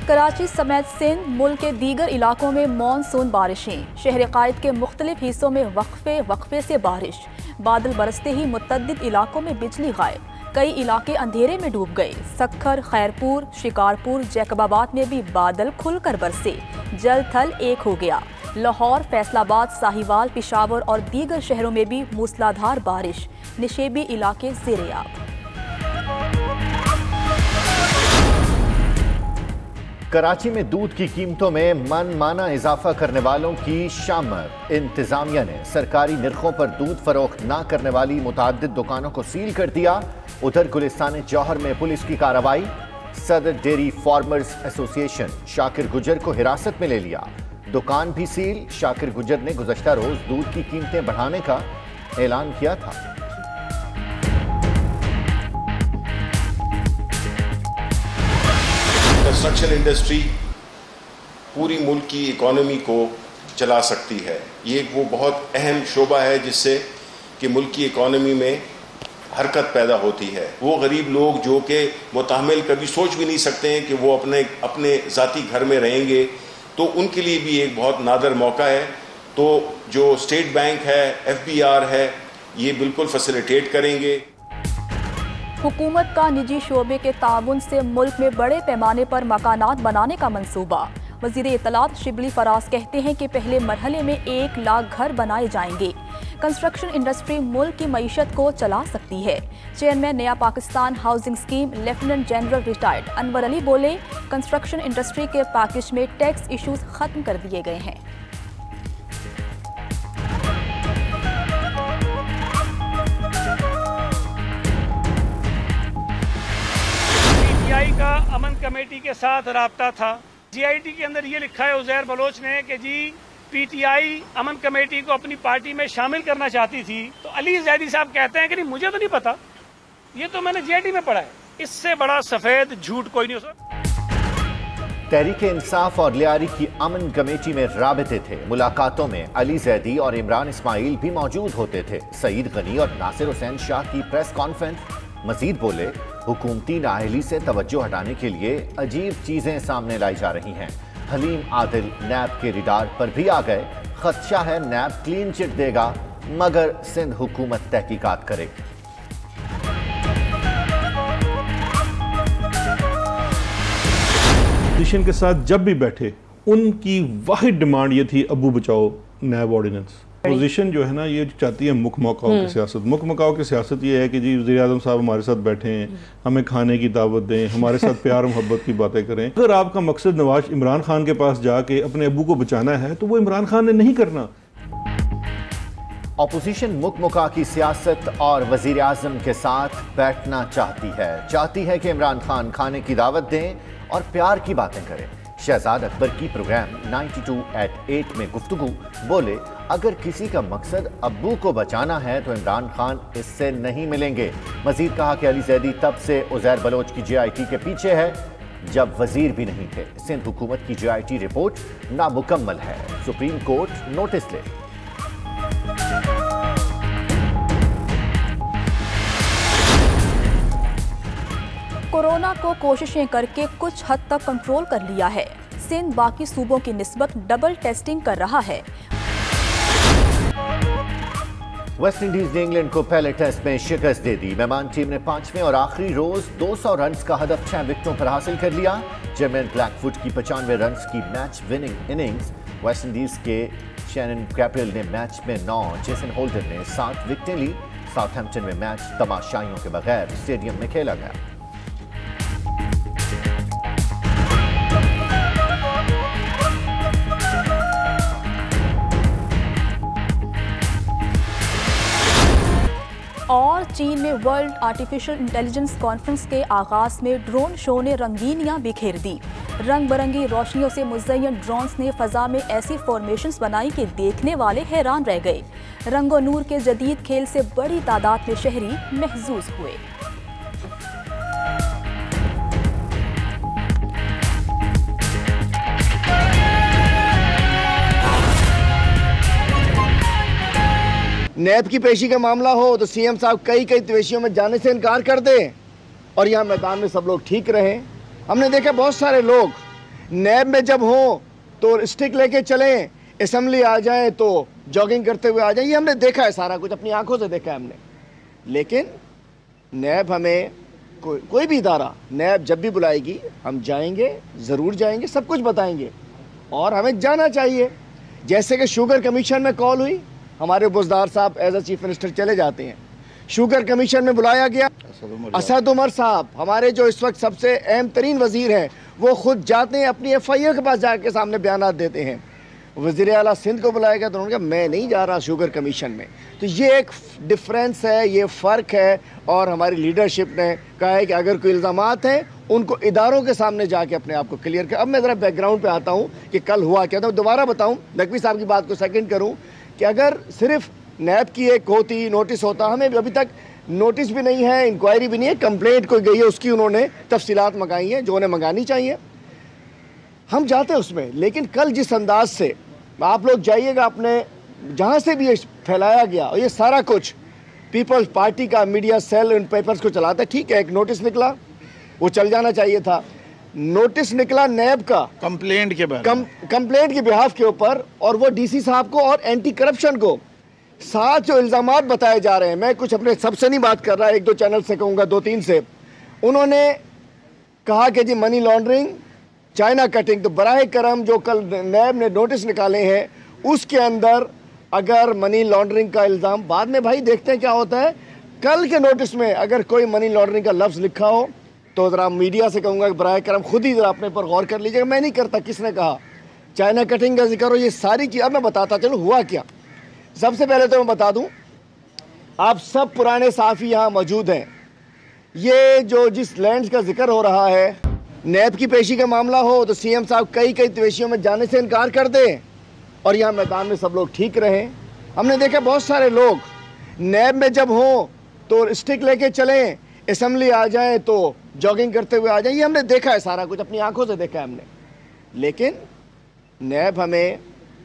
کراچی سمیت سندھ ملک کے دیگر علاقوں میں مانسون بارشیں، شہر قائد کے مختلف حصوں میں وقفے سے بارش، بادل برستے ہی متعدد علاقوں میں بجلی غائب، کئی علاقے اندھیرے میں ڈوب گئے، سکھر، خیرپور، شکارپور، جیکب آباد میں بھی بادل کھل کر برسے، جل تھل ایک ہو گیا، لاہور، فیصل آباد، ساہیوال، پشاور اور دیگر شہروں میں بھی موسلادھار بارش، نشیبی علاقے زیر آب۔ کراچی میں دودھ کی قیمتوں میں من مانا اضافہ کرنے والوں کی شامر، انتظامیہ نے سرکاری نرخوں پر دودھ فروخت نہ کرنے والی متعدد دکانوں کو سیل کر دیا۔ ادھر گلستان جوہر میں پولیس کی کارروائی، صدر ڈیری فارمرز ایسوسی ایشن شاکر گجر کو حراست میں لے لیا، دکان بھی سیل۔ شاکر گجر نے گزشتہ روز دودھ کی قیمتیں بڑھانے کا اعلان کیا تھا۔ کنسٹرکشن انڈسٹری پوری ملک کی اکانومی کو چلا سکتی ہے، یہ وہ بہت اہم شعبہ ہے جس سے کہ ملک کی اکانومی میں حرکت پیدا ہوتی ہے۔ وہ غریب لوگ جو کہ متحمل کبھی سوچ بھی نہیں سکتے ہیں کہ وہ اپنے ذاتی گھر میں رہیں گے، تو ان کے لیے بھی ایک بہت نادر موقع ہے۔ تو جو اسٹیٹ بینک ہے، FBR ہے، یہ بالکل فیسیلیٹیٹ کریں گے۔ حکومت کا نجی شعبے کے تعاون سے ملک میں بڑے پیمانے پر مکانات بنانے کا منصوبہ۔ وزیر اطلاعات شبلی فراز کہتے ہیں کہ پہلے مرحلے میں 1 لاکھ گھر بنائے جائیں گے۔ کنسٹرکشن انڈسٹری ملک کی معیشت کو چلا سکتی ہے۔ چیئرمین نیا Pakistan housing scheme lieutenant general retired Anwar Ali بولے، کنسٹرکشن انڈسٹری کے پیکج میں ٹیکس ایشوز ختم کر دیے گئے ہیں۔ PTI کا امن کمیٹی کے ساتھ رابطہ تھا۔ GIT کے اندر یہ لکھا ہے عزیر بلوچ نے کہ جی PTI امن کمیٹی کو اپنی پارٹی میں شامل کرنا چاہتی تھی، تو علی زیدی صاحب کہتے ہیں کہ نہیں، مجھے تو نہیں پتا، یہ تو میں نے GIT میں پڑھا ہے۔ اس سے بڑا سفید جھوٹ کوئی نہیں ہو سکتا۔ تحریک انصاف اور لیاری کی امن کمیٹی میں رابطے تھے۔ ملاقاتوں میں علی زیدی اور عمران اسماعیل بھی موجود ہوتے تھے۔ سعید غنی اور ناصر حسین شاہ کی پریس کانفرنس۔ مزید بولے، حکومتی نااہلی سے توجہ ہٹانے کے لیے عجیب چیزیں سامنے لائی جا رہی ہیں۔ حلیم عادل نیب کے ریڈار پر بھی آ گئے۔ خدشہ ہے نیب کلین چٹ دے گا مگر سندھ حکومت تحقیقات کرے گی۔ اپوزیشن کے ساتھ جب بھی بیٹھے، ان کی واحد ڈیمانڈ یہ تھی ابو بچاؤ نیب آرڈیننس۔ اپوزیشن جو ہے نا، یہ چاہتی ہے مکھ مکاؤ کی سیاست۔ مکھ مکاؤ کی سیاست یہ ہے کہ جی وزیر اعظم صاحب ہمارے ساتھ بیٹھے ہیں، ہمیں کھانے کی دعوت دیں، ہمارے ساتھ پیار محبت کی باتیں کریں۔ اگر آپ کا مقصد نواز عمران خان کے پاس جا کے اپنے ابو کو بچانا ہے تو وہ عمران خان نے نہیں کرنا۔ اپوزیشن مکھ مکا کی سیاست اور وزیر اعظم کے ساتھ بیٹھنا چاہتی ہے کہ عمران خان کھانے کی دعوت دیں اور پیار کی باتیں کریں۔ شہزاد اکبر کی پروگرام 92@8 میں گفتگو، بولے اگر کسی کا مقصد ابو کو بچانا ہے تو عمران خان اس سے نہیں ملیں گے۔ مزید کہا کہ علی زیدی تب سے عزیر بلوچ کی GIT کے پیچھے ہے جب وزیر بھی نہیں تھے۔ سندھ حکومت کی GIT رپورٹ نامکمل ہے، سپریم کورٹ نوٹس لے۔ کورونا کو کوششیں کر کے کچھ حد تک کنٹرول کر لیا ہے۔ سندھ باقی صوبوں کی نسبت ڈبل ٹیسٹنگ کر رہا ہے۔ ویسٹ انڈیز نے انگلینڈ کو پہلے ٹیسٹ میں شکست دے دی۔ مہمان ٹیم نے 5ویں اور آخری روز 200 رنز کا ہدف 6 وکٹوں پر حاصل کر لیا۔ جرمین بلیک فٹ کی 95 رنز کی match winning innings. West Indies کے شینن کیپریل نے میچ میں 9، جیسن ہولڈر نے 7 وکٹیں لی۔ ساؤتھ ہیمپٹن میں میچ تماشائیوں کے بغیر اسٹیڈیم میں کھیلا گیا۔ اور چین میں ورلڈ آرٹیفیشل انٹیلیجنس کانفرنس کے آغاز میں ڈرون شو نے رنگینیاں بکھیر دی۔ رنگ برنگی روشنیوں سے مزین ڈرونز نے فضا میں ایسی فارمیشنز بنائی کہ دیکھنے والے حیران رہ گئے۔ رنگ و نور کے جدید کھیل سے بڑی تعداد میں شہری محظوظ ہوئے۔ نیب کی پیشی کا معاملہ ہو تو CM صاحب کئی تویشیوں میں جانے سے انکار کر دیں اور یہاں میدان میں سب لوگ ٹھیک رہیں۔ ہم نے دیکھا بہت سارے لوگ नेब में जब हो तो स्टिक लेके चलें, असेंबली आ जाए तो जॉगिंग करते हुए आ जाए। ये हमने देखा है, सारा कुछ अपनी आंखों से देखा है हमने। लेकिन नेब हमें कोई भी इदारा, नेब जब भी बुलाएगी हम जाएंगे, ज़रूर जाएंगे, सब कुछ बताएंगे और हमें जाना चाहिए। जैसे कि शुगर कमीशन में कॉल हुई, हमारे बुज़दार साहब एज अ चीफ मिनिस्टर चले जाते हैं। शुगर कमीशन में बुलाया गया, असद उमर साहब हमारे जो इस वक्त सबसे अहम तरीन वज़ीर हैं, वो खुद जाते हैं, अपनी FIA के पास जाके सामने बयान देते हैं। वज़ीर आला सिंध को बुलाया गया तो उन्होंने कहा मैं नहीं जा रहा शुगर कमीशन में। तो ये एक डिफरेंस है, ये फ़र्क है। और हमारी लीडरशिप ने कहा है कि अगर कोई इल्ज़ामात हैं उनको इदारों के सामने जाके अपने आप को क्लियर कर। अब मैं ज़रा बैकग्राउंड पे आता हूँ कि कल हुआ क्या था। दोबारा बताऊँ, नकवी साहब की बात को सेकंड करूँ कि अगर सिर्फ नैब की एक होती, नोटिस होता, हमें अभी तक नोटिस भी नहीं है, इंक्वायरी भी नहीं है, कंप्लेंट कोई गई है उसकी उन्होंने तफसीलात मंगाई हैं जो उन्हें मंगानी चाहिए, हम जाते हैं उसमें। लेकिन कल जिस अंदाज से आप लोग जाइएगा, अपने जहाँ से भी ये फैलाया गया और ये सारा कुछ पीपल्स पार्टी का मीडिया सेल इन पेपर्स को चलाता है। ठीक है, एक नोटिस निकला, वो चल जाना चाहिए था। नोटिस निकला नैब का कंप्लेंट के बाद, कंप्लेंट के बिहाफ के ऊपर, और वो DC साहब को और एंटी करप्शन को साथ जो इल्ज़ामात बताए जा रहे हैं। मैं कुछ अपने सबसे नहीं बात कर रहा, एक दो चैनल से कहूँगा, 2-3 से। उन्होंने कहा कि जी मनी लॉन्ड्रिंग, चाइना कटिंग। तो बराह करम जो कल नैब ने नोटिस निकाले हैं उसके अंदर अगर मनी लॉन्ड्रिंग का इल्ज़ाम, बाद में भाई देखते हैं क्या होता है। कल के नोटिस में अगर कोई मनी लॉन्ड्रिंग का लफ्ज़ लिखा हो तो ज़रा मीडिया से कहूँगा कि बराह करम खुद ही ज़रा अपने पर गौर कर लीजिएगा। मैं नहीं करता किसने कहा, चाइना कटिंग का जिक्र हो, ये सारी चीज़। अब मैं बताता चलो हुआ क्या। सबसे पहले तो मैं बता दूं, आप सब पुराने साफ़ी यहाँ मौजूद हैं। ये जो जिस लैंड का जिक्र हो रहा है, नैब की पेशी का मामला हो तो CM साहब कई पेशियों में जाने से इनकार कर दें और यहाँ मैदान में सब लोग ठीक रहें। हमने देखा बहुत सारे लोग नैब में जब हों तो स्टिक लेके चलें, असेंबली आ जाए तो जॉगिंग करते हुए आ जाए। ये हमने देखा है, सारा कुछ अपनी आंखों से देखा है हमने। लेकिन नैब हमें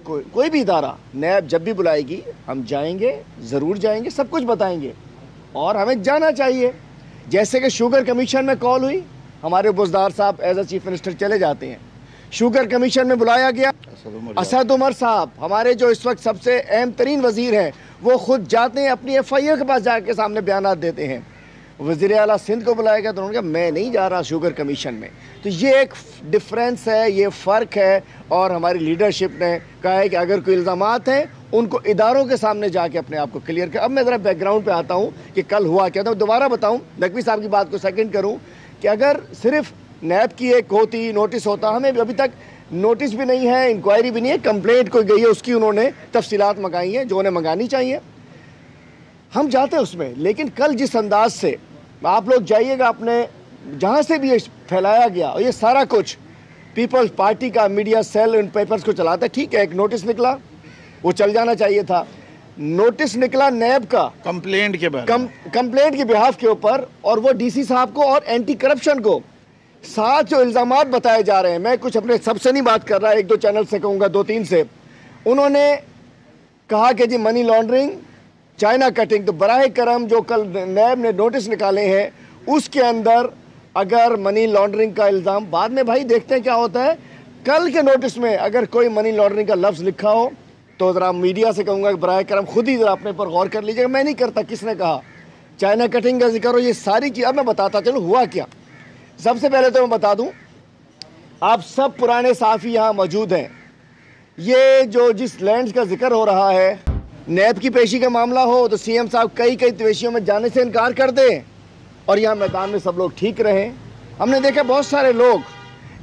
कोई भी इदारा, नैब जब भी बुलाएगी हम जाएंगे, ज़रूर जाएंगे, सब कुछ बताएंगे और हमें जाना चाहिए। जैसे कि शुगर कमीशन में कॉल हुई, हमारे बुज़दार साहब एज अ चीफ मिनिस्टर चले जाते हैं। शुगर कमीशन में बुलाया गया, असद उमर साहब हमारे जो इस वक्त सबसे अहम तरीन वज़ीर हैं, वो खुद जाते हैं, अपनी FIA के पास जाके सामने बयान देते हैं। वज़ीर आला सिंध को बुलाया गया तो उन्होंने कहा मैं नहीं जा रहा शुगर कमीशन में। तो ये एक डिफरेंस है, ये फ़र्क है। और हमारी लीडरशिप ने कहा है कि अगर कोई इल्ज़ामात हैं उनको इदारों के सामने जाके अपने आप को क्लियर कर। अब मैं ज़रा बैकग्राउंड पे आता हूँ कि कल हुआ क्या था। दोबारा बताऊँ, नकवी साहब की बात को सेकंड करूँ कि अगर सिर्फ नैब की एक होती, नोटिस होता, हमें अभी तक नोटिस भी नहीं है, इंक्वायरी भी नहीं है, कंप्लेंट कोई गई है उसकी उन्होंने तफसीलात मंगाई हैं जो उन्हें मंगानी चाहिए, हम जाते हैं उसमें। लेकिन कल जिस अंदाज से आप लोग जाइएगा, अपने जहाँ से भी ये फैलाया गया और ये सारा कुछ पीपल्स पार्टी का मीडिया सेल इन पेपर्स को चलाता है। ठीक है, एक नोटिस निकला, वो चल जाना चाहिए था। नोटिस निकला नैब का कंप्लेंट के बाद, कंप्लेंट के बिहाफ के ऊपर, और वो DC साहब को और एंटी करप्शन को साथ जो इल्ज़ामात बताए जा रहे हैं। मैं कुछ अपने सबसे नहीं बात कर रहा, एक दो चैनल से कहूँगा, 2-3 से। उन्होंने कहा कि जी मनी लॉन्ड्रिंग, चाइना कटिंग। तो बराह करम जो कल नैब ने नोटिस निकाले हैं उसके अंदर अगर मनी लॉन्ड्रिंग का इल्ज़ाम, बाद में भाई देखते हैं क्या होता है। कल के नोटिस में अगर कोई मनी लॉन्ड्रिंग का लफ्ज़ लिखा हो तो ज़रा मीडिया से कहूँगा कि बराह करम खुद ही ज़रा अपने पर गौर कर लीजिएगा। मैं नहीं करता किसने कहा, चाइना कटिंग का जिक्र हो, ये सारी चीज़। अब मैं बताता चलो हुआ क्या। सबसे पहले तो मैं बता दूं, आप सब पुराने साफ़ी यहाँ मौजूद हैं। ये जो जिस लैंड का जिक्र हो रहा है, नैब की पेशी का मामला हो तो CM साहब कई पेशियों में जाने से इनकार कर दें और यहाँ मैदान में सब लोग ठीक रहें। हमने देखा बहुत सारे लोग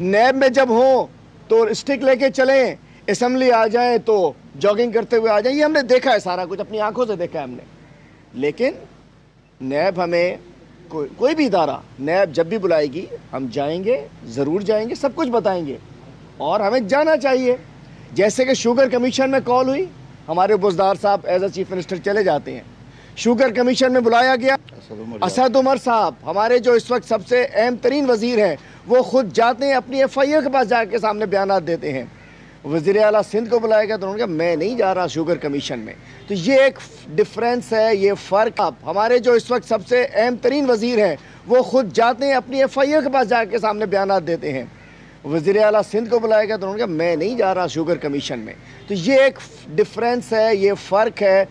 नैब में जब हों तो स्टिक लेके चलें, असेंबली आ जाए तो जॉगिंग करते हुए आ जाए। ये हमने देखा है, सारा कुछ अपनी आंखों से देखा है हमने। लेकिन नैब हमें कोई भी इदारा, नैब जब भी बुलाएगी हम जाएंगे, ज़रूर जाएंगे, सब कुछ बताएंगे और हमें जाना चाहिए। जैसे कि शुगर कमीशन में कॉल हुई, हमारे बुज़दार साहब एज अ चीफ मिनिस्टर चले जाते हैं। शुगर कमीशन में बुलाया गया, असद उमर साहब हमारे जो इस वक्त सबसे अहम तरीन वज़ीर हैं, वो खुद जाते हैं, अपनी FIA के पास जाके सामने बयान देते हैं। वज़ीर आला सिंध को बुलाया गया तो उन्होंने कहा मैं नहीं जा रहा शुगर कमीशन में। तो ये एक डिफरेंस है, ये फ़र्क। हमारे जो इस वक्त सबसे अहम तरीन वज़ीर हैं, वो खुद जाते हैं, अपनी FIA के पास जाके सामने बयान देते हैं। وزیر اعلیٰ سندھ کو بلایا گیا تو انہوں نے کہا میں نہیں جا رہا شوگر کمیشن میں. تو یہ ایک ڈفرینس ہے, یہ فرق ہے.